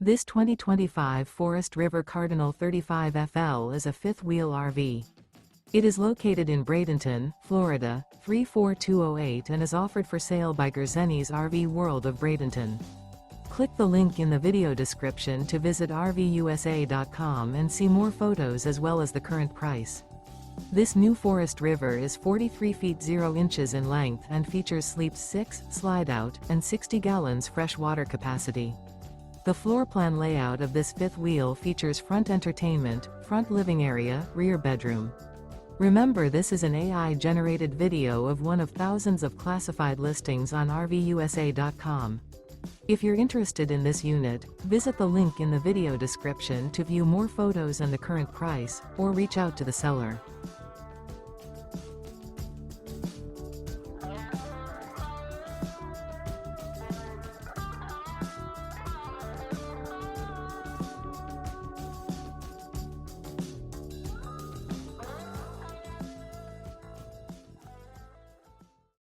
This 2025 Forest River Cardinal 35FL is a fifth-wheel RV. It is located in Bradenton, Florida, 34208 and is offered for sale by Gerzeny's RV World of Bradenton. Click the link in the video description to visit RVUSA.com and see more photos as well as the current price. This new Forest River is 43 feet 0 inches in length and features sleeps 6, Slideout, and 60 gallons fresh water capacity. The floor plan layout of this fifth wheel features front entertainment, front living area, rear bedroom. Remember, this is an AI-generated video of one of thousands of classified listings on RVUSA.com. If you're interested in this unit, visit the link in the video description to view more photos and the current price, or reach out to the seller.